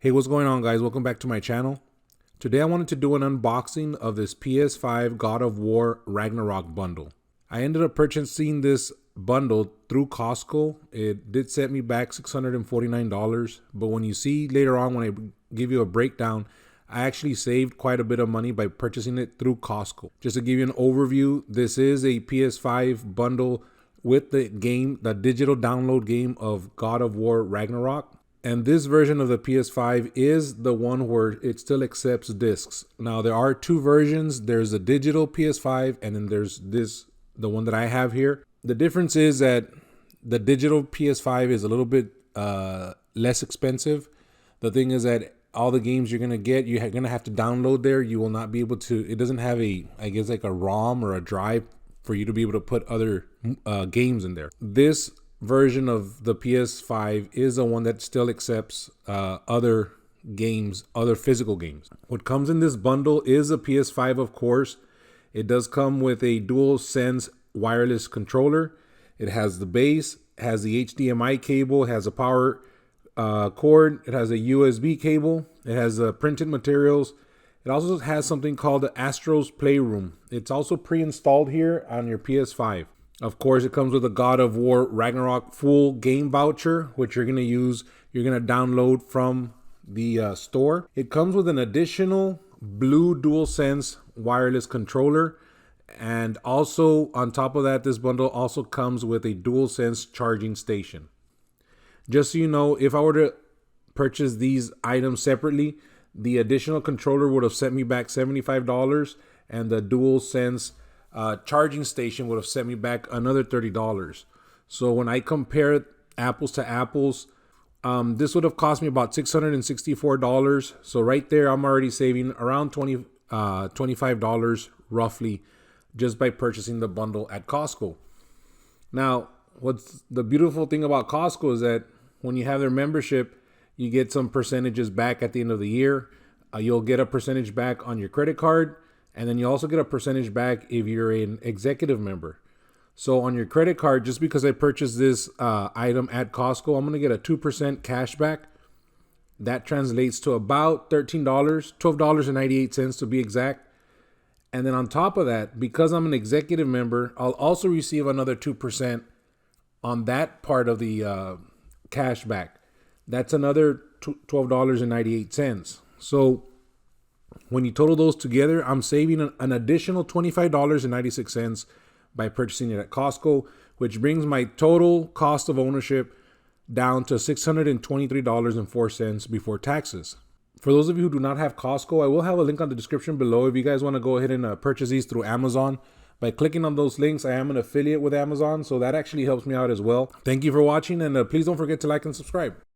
Hey, what's going on, guys? Welcome back to my channel. Today I wanted to do an unboxing of this PS5 God of War Ragnarok bundle. I ended up purchasing this bundle through Costco. It did set me back $649, but when you see later on when I give you a breakdown, I actually saved quite a bit of money by purchasing it through Costco. Just to give you an overview, this is a PS5 bundle with the game, the digital download game of God of War Ragnarok. And this version of the PS5 is the one where it still accepts discs. Now there are two versions. There's a digital PS5 and then there's the one that I have here. The difference is that the digital PS5 is a little bit less expensive. The thing is that all the games you're going to get, you're going to have to download there. You will not be able to, it doesn't have a, I guess like a ROM or a drive for you to be able to put other games in there. This version of the PS5 is the one that still accepts other games, other physical games. What comes in this bundle is a PS5, of course. It does come with a DualSense wireless controller. It has the base, has the HDMI cable, it has a power cord, it has a USB cable, it has printed materials. It also has something called the Astro's Playroom. It's also pre-installed here on your PS5. Of course, it comes with a God of War Ragnarok full game voucher, which you're going to use, you're going to download from the store. It comes with an additional blue DualSense wireless controller. And also on top of that, this bundle also comes with a DualSense charging station. Just so you know, if I were to purchase these items separately, the additional controller would have set me back $75 and the DualSense charging station would have set me back another $30. So when I compare apples to apples, this would have cost me about $664. So right there, I'm already saving around $25 roughly just by purchasing the bundle at Costco. Now, what's the beautiful thing about Costco is that when you have their membership, you get some percentages back at the end of the year. You'll get a percentage back on your credit card. And then you also get a percentage back if you're an executive member. So on your credit card, just because I purchased this item at Costco, I'm going to get a 2% cash back. That translates to about $13, $12.98 to be exact. And then on top of that, because I'm an executive member, I'll also receive another 2% on that part of the cash back. That's another $12.98. So when you total those together, I'm saving an additional $25.96 by purchasing it at Costco, which brings my total cost of ownership down to $623.04 before taxes. For those of you who do not have Costco, I will have a link on the description below if you guys want to go ahead and purchase these through Amazon. By clicking on those links, I am an affiliate with Amazon, so that actually helps me out as well. Thank you for watching, and please don't forget to like and subscribe.